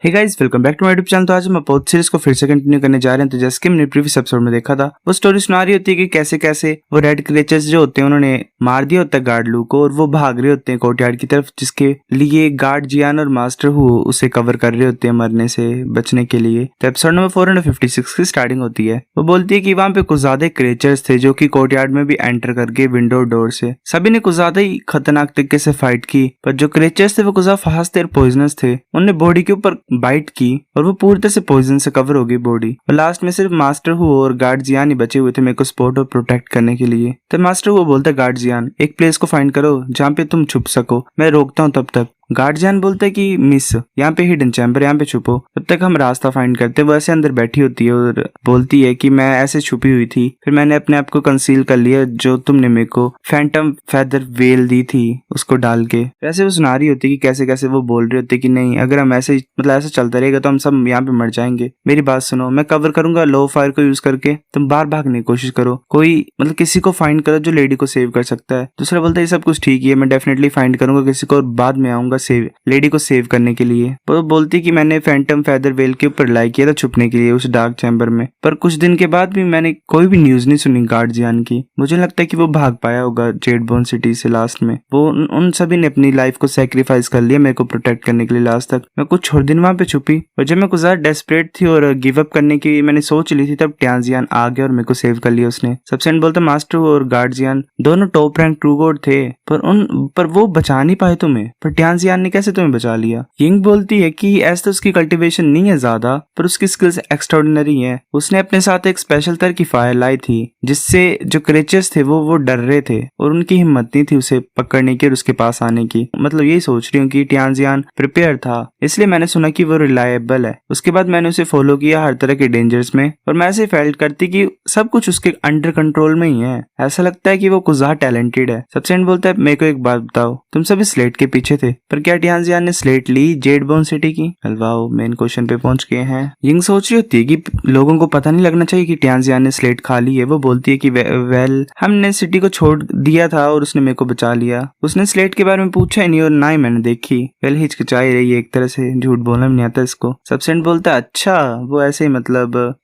Hey guys, welcome back to my YouTube channel. तो आज हम अपोथ सीरीज को फिर से कंटिन्यू करने जा रहे हैं। तो जैसे कि हमने प्रीवियस एपिसोड में देखा था, वो स्टोरी सुना रही होती है कि कैसे कैसे वो रेड क्रिएचर्स जो होते हैं उन्होंने मार दिया होता है गार्ड लू को, और वो भाग रहे होते हैं कोर्टयार्ड की तरफ, जिसके लिए गार्ड जियान और मास्टर हु उसे कवर कर रहे होते हैं मरने से बचने के लिए। तो एपिसोड नंबर 456 की स्टार्टिंग होती है। वो बोलती है कि वहां पे कुछ ज्यादा क्रिएचर्स थे जो कि कोर्टयार्ड में भी एंटर करके विंडो डोर से सभी ने कुछ ज्यादा ही खतरनाक तरीके से फाइट की, पर जो क्रिएचर्स थे वो कुछ ज्यादा फास्ट थे और पॉइजनस थे। उन्होंने बॉडी के ऊपर बाइट की और वो पूरी तरह से पॉइजन से कवर हो गई बॉडी, और लास्ट में सिर्फ मास्टर हु और गार्ड जियान ही बचे हुए थे मेरे को सपोर्ट और प्रोटेक्ट करने के लिए। तो मास्टर हु बोलता है गार्ड जियान, एक प्लेस को फाइंड करो जहाँ पे तुम छुप सको, मैं रोकता हूँ तब तक। गार्जियन बोलता है कि मिस, यहाँ पे हिडन चैम्बर, यहाँ पे छुपो, तब तक हम रास्ता फाइंड करते। वो ऐसे अंदर बैठी होती है और बोलती है कि मैं ऐसे छुपी हुई थी, फिर मैंने अपने आप को कंसील कर लिया जो तुमने मेरे को फैंटम फेदर वेल दी थी उसको डाल के। वैसे वो सुना रही होती है कि कैसे कैसे वो बोल रही होती है कि नहीं, अगर हम ऐसे ऐसा चलता रहेगा तो हम सब यहाँ पे मर जाएंगे। मेरी बात सुनो, मैं कवर करूंगा लो फायर को यूज करके, तुम बाहर भागने की कोशिश करो, कोई किसी को फाइंड करो जो लेडी को सेव कर सकता है। दूसरा बोलता है ये सब कुछ ठीक है, मैं डेफिनेटली फाइंड करूंगा किसी को और बाद में आऊंगा सेव लेडी को सेव करने के लिए। वो बोलती कि मैंने फैंटम फेदर वेल के ऊपर लाई किया था छुपने के लिए उस डार्क चैम्बर में, पर कुछ दिन के बाद भी मैंने कोई भी न्यूज नहीं सुनी गार्ड जियान की। मुझे लगता है कि वो भाग पाया होगा जेडबोन सिटी से लास्ट में। वो उन सभी ने अपनी लाइफ को सेक्रीफाइस कर लिया मेरे को प्रोटेक्ट करने के लिए लास्ट तक। मैं कुछ छोड़ दिन वहां पे छुपी, और जब मैं कुछ ज्यादा डेस्परेट थी और गिव अप करने की मैंने सोच ली थी, तब ट्यांजियान आ गया और मेरे को सेव कर लिया उसने। सबसे एंड बोलता मास्टर और गार्ड जियान दोनों टॉप रैंक ट्रू गॉड थे, पर वो बचा नहीं पाए तुम्हें, पर ट्यांजियान ने कैसे तुम्हें बचा लिया। यिंग बोलती है कि ऐसे तो उसकी कल्टीवेशन नहीं है ज्यादा, पर उसकी स्किल्स एक्स्ट्राऑर्डिनरी हैं। उसने अपने साथ एक स्पेशल तरह की फायर लाई थी जिससे जो क्रिएचर्स थे वो डर रहे थे और उनकी हिम्मत नहीं थी उसे पकड़ने की और उसके पास आने की। मतलब यही सोच रही हूँ कि ट्यांजियान प्रिपेयर था, इसलिए मैंने सुना कि वो रिलायबल है। उसके बाद मैंने उसे फॉलो किया हर तरह के डेंजर्स में, और मैं ऐसे फेल्ट करती कि सब कुछ उसके अंडर कंट्रोल में ही है। ऐसा लगता है कि वो कुछ ज्यादा टैलेंटेड है। सबसे एंड बोलता है मेरे को एक बात बताओ, तुम सभी स्लेट के पीछे थे, पर क्या ट्यांजियान ने स्लेट ली जेडबोन सिटी की? वाओ, मेन क्वेश्चन पे पहुंच गए हैं। यिंग सोच रही होती है कि लोगों को पता नहीं लगना चाहिए कि ट्यांजियान ने स्लेट खा ली है। वो बोलती है कि वेल हमने सिटी को छोड़ दिया था और उसने मेरे को बचा लिया। उसने स्लेट के बारे में पूछा ही नहीं और ना ही मैंने देखी। वेल हिचकिचाई रही है एक तरह से, झूठ बोलना भी नहीं आता इसको। सबसेंट बोलता है अच्छा, वो ऐसे ही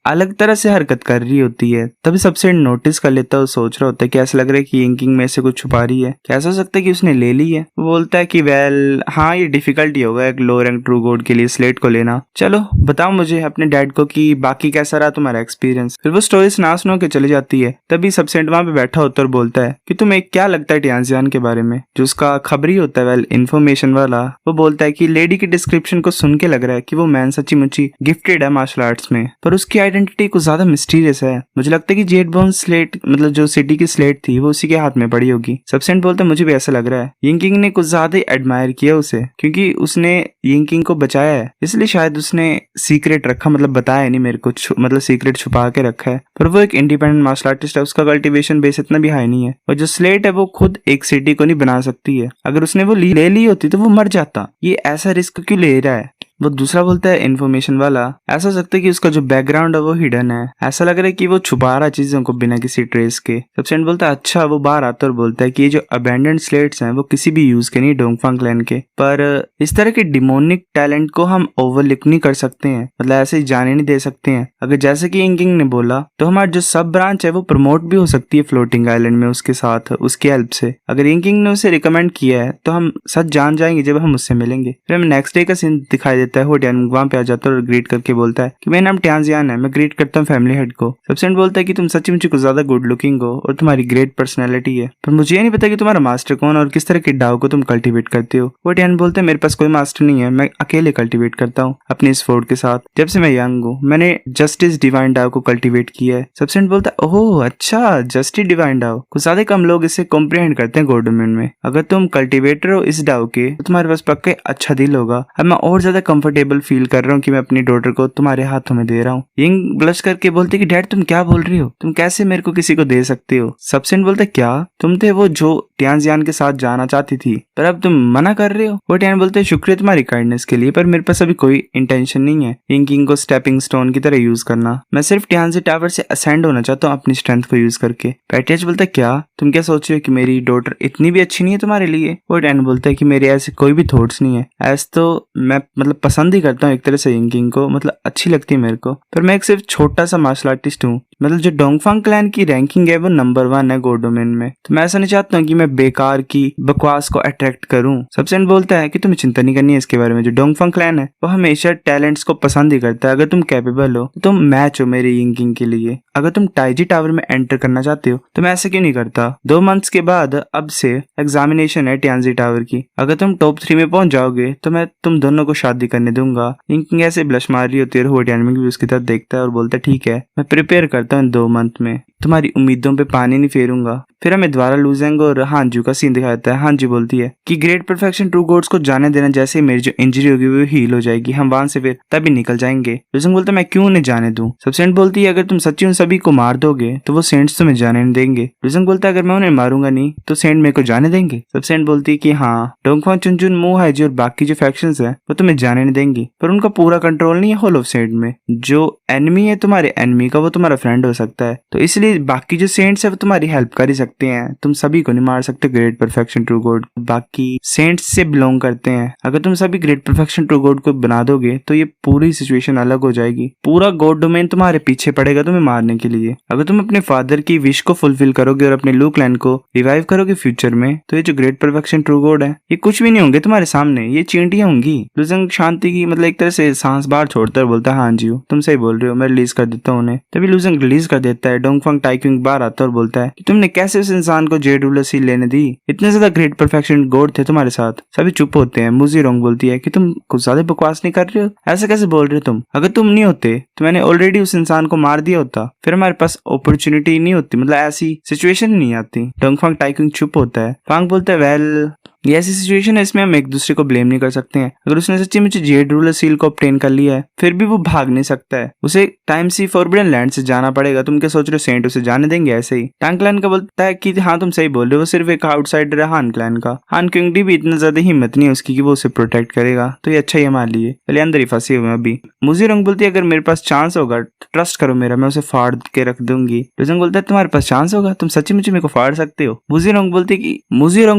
अलग तरह से हरकत कर रही होती है। तभी सबसेंट नोटिस कर लेता है, सोच रहा होता है कि ऐसा लग रहा है कि यिंग में से कुछ छुपा रही है। कैसा हो सकता है कि उसने ले ली है? वो बोलता है कि वेल हाँ, ये डिफिकल्ट ही होगा एक लो रैंक ट्रू गॉड के लिए स्लेट को लेना। चलो बताओ मुझे अपने डैड को कि बाकी कैसा रहा तुम्हारा एक्सपीरियंस। फिर वो स्टोरी सुना के चली जाती है। तभी सबसेंट वहां पे बैठा होता है और बोलता है कि तुम्हें क्या लगता है ट्यांजियान के बारे में, जो उसका खबरी होता है वेल इन्फॉर्मेशन वाला। वो बोलता है कि लेडी की डिस्क्रिप्शन को सुन के लग रहा है कि वो मैन सच्ची मुच्ची गिफ्टेड है मार्शल आर्ट्स में, पर उसकी आइडेंटिटी कुछ ज्यादा मिस्टीरियस है। मुझे लगता है कि जेडबोन स्लेट जो सिटी की स्लेट थी वो उसी के हाथ में पड़ी होगी। सबसेंट बोलता है मुझे भी ऐसा लग रहा है। यिंग ने कुछ ज्यादा एडमायर किया उसे, क्योंकि उसने यिंग को बचाया है, इसलिए शायद उसने सीक्रेट रखा, बताया नहीं मेरे को, सीक्रेट छुपा के रखा है। पर वो एक इंडिपेंडेंट मार्शल आर्टिस्ट है, उसका कल्टीवेशन बेस इतना भी हाई नहीं है, और जो स्लेट है वो खुद एक सिटी को नहीं बना सकती है। अगर उसने वो ले ली होती तो वो मर जाता। ये ऐसा रिस्क क्यों ले रहा है? वो दूसरा बोलता है इन्फॉर्मेशन वाला, ऐसा हो सकता है कि उसका जो बैकग्राउंड है वो हिडन है। ऐसा लग रहा है कि वो छुपा रहा चीजों को बिना किसी ट्रेस के। सबसे बोलता है अच्छा। वो बाहर आता और बोलता है कि ये जो अबैंडन्ड स्लेट्स हैं वो किसी भी यूज के नहीं डोंगफांग क्लैन के, पर इस तरह के डिमोनिक टैलेंट को हम ओवरलुक नहीं कर सकते हैं, ऐसे ही जाने नहीं दे सकते हैं। अगर जैसे कि यिंग ने बोला तो हमारी जो सब ब्रांच है वो प्रमोट भी हो सकती है फ्लोटिंग आइलैंड में उसके साथ, उसकी हेल्प से। अगर यिंग ने उसे रिकमेंड किया है तो हम सच जान जाएंगे जब हम उससे मिलेंगे। फिर हमें नेक्स्ट डे का सीन दिखाई देता है। वो वहां पे आ जाता है और ग्रीट करके बोलता है कि मेरा नाम ट्यांजियान है, मैं ग्रीट करता हूँ फैमिली हेड को। सबसे बोलता है कि तुम सच्ची मुझे कुछ ज्यादा गुड लुकिंग हो और तुम्हारी ग्रेट पर्सनैलिटी है, पर मुझे ये नहीं पता कि तुम्हारा मास्टर कौन और किस तरह के डाव को तुम कल्टीवेट करते हो। वो ट्यान बोलता है मेरे पास कोई मास्टर नहीं है, मैं अकेले कल्टीवेट करता हूँ अपने इस फोर्ट के साथ। जब से मैं यंग हूँ मैंने जस्टिस डिवाइन डाव को कल्टीवेट किया है। सबसे बोलता है ओह अच्छा, जस्टिस डिवाइन डाव। कुछ ज्यादा कम लोग इसे कॉम्प्रिहेंड करते हैं गॉड डोमेन में। अगर तुम कल्टीवेटर हो इस डाव के तो तुम्हारे पास पक्का अच्छा दिल होगा। अब मैं और ज्यादा कंफर्टेबल फील कर रहा हूँ कि मैं अपनी डॉटर को तुम्हारे हाथों में दे रहा हूँ। यिंग ब्लश करके बोलती कि डैड तुम क्या बोल रही हो, तुम कैसे मेरे को किसी को दे सकते हो। सबसेंट बोलते क्या तुम थे वो जो ट्यांजियान के साथ जाना चाहती थी, पर अब तुम मना कर रहे हो। वो ट्यान बोलते शुक्रिया तुम्हारी काइंडनेस के लिए, पर मेरे पास अभी कोई इंटेंशन नहीं है यिंग को स्टेपिंग स्टोन की तरह यूज करना। मैं सिर्फ ट्यांजी टावर से असेंड होना चाहता हूँ अपनी स्ट्रेंथ को यूज करके। पैटियज बोलता क्या तुम क्या सोच रहे हो कि मेरी डॉटर इतनी भी अच्छी नहीं है तुम्हारे लिए। वो ट्यान बोलता है कि मेरे ऐसे कोई भी थॉट्स नहीं है। ऐसे तो मैं पसंद ही करता हूँ एक तरह से यिंकिंग को, मतलब अच्छी लगती है मेरे को, पर मैं एक सिर्फ छोटा सा मार्शल आर्टिस्ट हूँ। मतलब जो डोंगफांग क्लैन की रैंकिंग है वो नंबर 1 है गो डोमेन में। तो मैं ऐसा नहीं चाहता हूँ कि मैं बेकार की बकवास को अट्रैक्ट करूँ। सबसेंट बोलता है कि तुम्हें चिंता नहीं करनी है इसके बारे में। जो डोंगफांग क्लैन है वो हमेशा टैलेंट्स को पसंद ही करता है। अगर तुम कैपेबल हो तो तुम मैच हो मेरी यिंकिंग के लिए। अगर तुम टाइजी टावर में एंटर करना चाहते हो तो मैं ऐसा क्यों नहीं करता। 2 मंथ्स के बाद अब से एग्जामिनेशन है टियांजी टावर की। अगर तुम टॉप 3 में पहुंच जाओगे तो मैं तुम दोनों को शादी करने दूंगा। यिंकिंग ऐसे ब्लश मार रही होती है। हुआ टाइमिंग भी उसकी तरफ देखता है और बोलता है ठीक है, मैं प्रिपेयर करता हूँ 2 मंथ में, तुम्हारी उम्मीदों पे पानी नहीं फेरूंगा। फिर हमें द्वारा लूजेंग और हांजू का सीन दिखाता है। हांजू बोलती है कि ग्रेट परफेक्शन ट्रू गॉड्स को जाने देना, जैसे मेरी जो इंजरी होगी वो हील हो जाएगी, हम वहां से फिर तभी निकल जाएंगे। लूजेंग बोलता है मैं क्यों नहीं जाने दूं। सब सेंट बोलती है अगर तुम सच्ची उन सभी को मार दोगे तो वो सेंट्स तुम्हें जाने नहीं देंगे। लूजेंग बोलता है अगर मैं उन्हें मारूंगा नहीं तो सेंट मेरे को जाने देंगे। सब सेंट बोलती है कि हाँ, डोंगफांग चुनचुन मू हाइजी और बाकी जो फैक्शंस है वो तुम्हें जाने नहीं देंगी, पर उनका पूरा कंट्रोल नहीं है होल ऑफ सेंट में। जो एनिमी है तुम्हारे एनिमी का वो तुम्हारा फ्रेंड हो सकता है, तो इसलिए बाकी जो सेंट्स है वो तुम्हारी हेल्प कर ही सकते हैं। तुम सभी को नहीं मार सकते ग्रेट परफेक्शन ट्रू गॉड, बाकी सेंट्स से बिलोंग करते हैं। अगर तुम सभी ग्रेट परफेक्शन ट्रू गॉड को बना दोगे तो ये पूरी सिचुएशन अलग हो जाएगी। पूरा गॉड डोमेन तुम्हारे पीछे पड़ेगा तुम्हें मारने के लिए। अगर तुम अपने फादर की विश को फुलफिल करोगे और अपने लू क्लैन को रिवाइव करोगे फ्यूचर में, तो ये जो ग्रेट परफेक्शन ट्रू गॉड है ये कुछ भी नहीं होंगे तुम्हारे सामने, ये चींटियां होंगी। लूजेंग शांति की मतलब एक तरह से सांस बाहर छोड़ता है, बोलता है हाँ जी तुम सही बोल रहे हो, मैं रिलीज कर देता हूँ उन्हें। तभी लूजेंग रिलीज कर देता है। डोंगफांग टाइक्विंग बाहर आता है और बोलता है कि तुमने कैसे उस इंसान को जेड रूलर सील लेने दी, इतने ज्यादा ग्रेट परफेक्शन गॉड थे तुम्हारे साथ। सभी चुप होते हैं। मुजी रोंग बोलती है कि तुम कुछ ज्यादा बकवास नहीं कर रहे हो, ऐसा कैसे बोल रहे हो तुम, अगर तुम नहीं होते तो मैंने ऑलरेडी उस इंसान को मार दिया होता, फिर हमारे पास अपॉर्चुनिटी नहीं होती, मतलब ऐसी सिचुएशन नहीं आती। डोंगफांग टाइक्विंग चुप होता है। फांग बोलता है वेल ये ऐसी सिचुएशन है, इसमें हम एक दूसरे को ब्लेम नहीं कर सकते हैं। अगर उसने सच्ची मुझे जेड रूलर सील को ऑब्टेन कर लिया है फिर भी वो भाग नहीं सकता है, उसे टाइम सी फॉरबिडन लैंड से जाना पड़ेगा। तुम क्या सोच रहे हो सेंट उसे जाने देंगे ऐसे ही। टांग क्लैन का बोलता है कि हाँ तुम सही बोल रहे हो, वो सिर्फ एक आउटसाइडर है हान क्लैन का। हान क्विंगडी भी इतना ज्यादा हिम्मत नहीं है उसकी कि वो उसे प्रोटेक्ट करेगा, तो ये अच्छा ही हमारे लिए। पहले अंदर ही फंसे हुए अभी। मुजी रंग बोलती है अगर मेरे पास चांस होगा ट्रस्ट करो मेरा, मैं उसे फाड़ के रख दूंगी। लूजेंग बोलता है तुम्हारे पास चांस होगा, तुम सच्ची मुझे मेरे को फाड़ सकते हो। मुजी रंग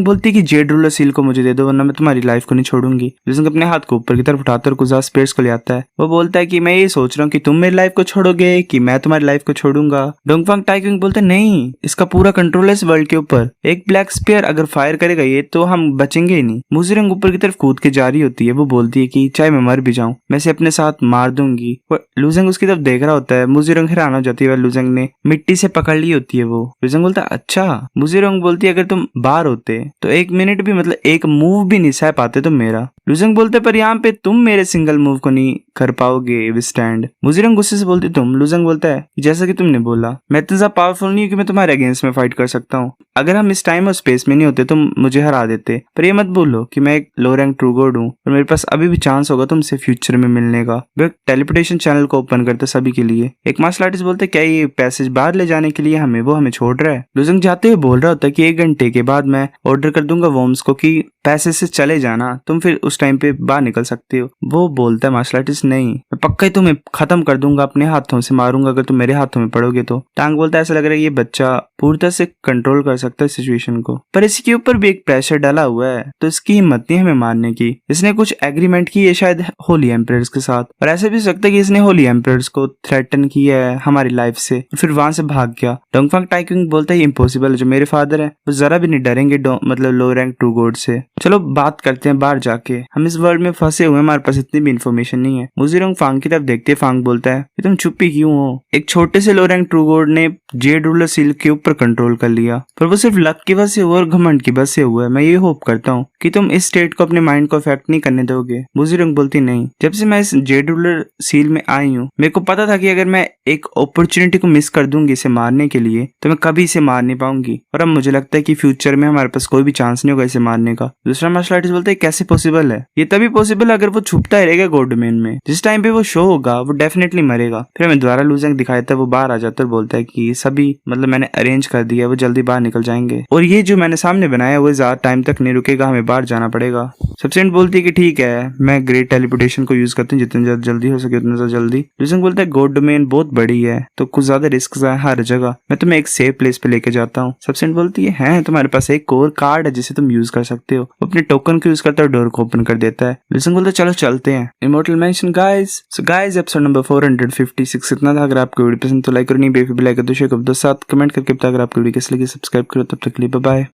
बोलती है कि जेड रूलर सील को मुझे दे दो वरना मैं तुम्हारी लाइफ को नहीं छोड़ूंगी। लूजेंग अपने हाथ को ऊपर की तरफ उठाकर कुजा स्पेयर्स को ले आता है। वो बोलता है कि मैं ये सोच रहा हूँ कि तुम मेरी लाइफ को छोड़ोगे कि मैं तुम्हारी लाइफ को छोड़ूंगा। डोंगफांग टाइक्विंग बोलते नहीं, इसका पूरा कंट्रोल है इस वर्ल्ड के ऊपर, एक ब्लैक स्पेयर अगर फायर करेगा ये तो हम बचेंगे ही नहीं। मुजी रंग ऊपर की तरफ कूद के जा रही होती है। वो बोलती है कि चाहे मैं मर भी जाऊं मैं इसे अपने साथ मार दूंगी। लूजेंग उसकी तरफ देख रहा होता है। मुजी रंग हैरान हो जाती है। लूजेंग ने मिट्टी से पकड़ ली होती है वो। लूजेंग बोलता है अच्छा। मुजी रंग बोलती है अगर तुम बाहर होते तो 1 मिनट भी मतलब एक मूव भी नहीं सह पाते तुम मेरा। लूजेंग बोलते पर यहाँ पे तुम मेरे सिंगल मूव को नहीं कर पाओगे विस्टैंड। मुजी रंग गुस्से से बोलती तुम। लूजेंग बोलता है जैसा कि तुमने बोला मैं इतना ज्यादा पावरफुल नहीं हूँ कि मैं तुम्हारे अगेंस्ट में फाइट कर सकता हूँ। अगर हम इस टाइम और स्पेस में नहीं होते तुम मुझे हरा देते, पर ये मत बोलो कि मैं एक लो रैंक ट्रू गॉड हूँ और मेरे पास अभी भी चांस होगा तुमसे फ्यूचर में मिलने का। वो टेलीपोर्टेशन चैनल को ओपन करते सभी के लिए। एक मार्शल आर्टिस्ट बोलते क्या ये पैसेज बाहर ले जाने के लिए हमें छोड़ रहा है। लूजेंग जाते हुए बोल रहा होता है कि 1 घंटे के बाद मैं ऑर्डर कर दूंगा वॉर्म्स को कि पैसे से चले जाना, तुम फिर उस टाइम पे बाहर निकल सकते हो। वो बोलता है मार्शल आर्टिस्ट नहीं, मैं पक्का ही तुम्हें खत्म कर दूंगा, अपने हाथों से मारूंगा अगर तुम मेरे हाथों में पड़ोगे तो। टांग बोलता है ऐसा लग रहा है ये बच्चा पूरी तरह से कंट्रोल कर सकता है सिचुएशन को, पर इसके ऊपर भी एक प्रेशर डाला हुआ है तो इसकी हिम्मत नहीं हमें मारने की। इसने कुछ एग्रीमेंट की है शायद होली एम्परर्स के साथ, और ऐसे भी सकता है कि इसने होली एम्परर्स को थ्रेटन किया है हमारी लाइफ से और फिर वहां से भाग गया। डोंगफांग टाइक्विंग बोलता है इम्पॉसिबल है, जो मेरे फादर है वो जरा भी नहीं डरेंगे मतलब लो रैंक ट्रू गॉड से। चलो बात करते हैं बाहर जाके, हम इस वर्ल्ड में फंसे हुए हमारे पास इतनी भी इन्फॉर्मेशन नहीं है। मुजी रंग फांग की तरफ देखते फांग बोलता है कि तुम चुप ही क्यों हो, एक छोटे से लो रैंक ट्रू गॉड ने जेड रूलर सील के ऊपर कंट्रोल कर लिया, पर वो सिर्फ लक की वजह से हुआ और घमंड की वजह से हुआ है। मैं ये होप करता हूँ कि तुम इस स्टेट को अपने माइंड को अफेक्ट नहीं करने दोगे। मुजी रंग बोलती नहीं, जब से मैं इस जेड रूलर सील में आई हूँ मेरे को पता था कि अगर मैं एक अपॉर्चुनिटी को मिस कर दूंगी इसे मारने के लिए तो मैं कभी इसे मार नहीं पाऊंगी, और अब मुझे लगता है कि फ्यूचर में हमारे पास कोई भी चांस नहीं होगा इसे मारने का। दूसरा मार्शल आर्टिस्ट बोलता है कैसे पॉसिबल है, ये तभी पॉसिबल है अगर वो छुपता रहेगा गॉड डोमेन में। जिस टाइम पे वो शो होगा वो डेफिनेटली मरेगा। फिर हमें दोबारा लूजिंग दिखाया था, वो बाहर आ जाता है और बोलता है कि सभी मतलब मैंने अरेंज कर दिया, वो जल्दी बाहर निकल जाएंगे और ये जो मैंने सामने बनाया वो ज्यादा टाइम तक नहीं रुकेगा, हमें बाहर जाना पड़ेगा। सब्सटेंट बोलती है कि ठीक है, मैं ग्रेट टेलीपोर्टेशन को यूज करती हूँ, जितनी जल्दी हो सके उतना जल्दी। लूजिंग बोलता है गॉड डोमेन बहुत बड़ी है तो कुछ ज्यादा रिस्क है हर जगह, मैं तुम्हें एक सेफ प्लेस पे लेके जाता हूँ। सब्सटेंट बोलती है तुम्हारे पास एक और कार्ड है जिसे तुम यूज कर सकते हो। वो अपने टोकन को यूज करता है, डोर को ओपन कर देता है। लूजिंग बोलता है चलो चलते हैं। Immortal mention guys. So guys episode number 456 इतना था। अगर आपको वीडियो पसंद तो लाइक करो, नहीं बेफिक्र लाइक कर दो, शेयर कर दो, साथ कमेंट करके बता अगर आपको वीडियो कैसी लगी। सब्सक्राइब करो। तब तक के लिए बाय बाय।